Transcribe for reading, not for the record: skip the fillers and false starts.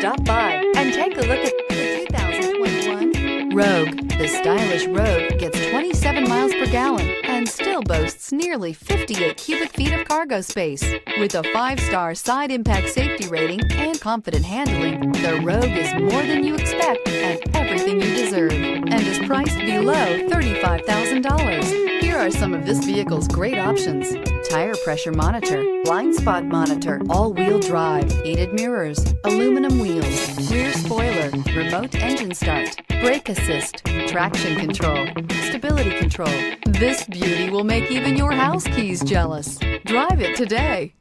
Stop by and take a look at the 2021 Rogue. The stylish Rogue gets 27 miles per gallon and still boasts nearly 58 cubic feet of cargo space. With a 5-star side impact safety rating and confident handling, the Rogue is more than you expect and everything you deserve, and is priced below $35,000. Here are some of this vehicle's great options: tire pressure monitor, blind spot monitor, all-wheel drive, heated mirrors, aluminum wheels, rear spoiler, remote engine start, brake assist, traction control, stability control. This beauty will make even your house keys jealous. Drive it today.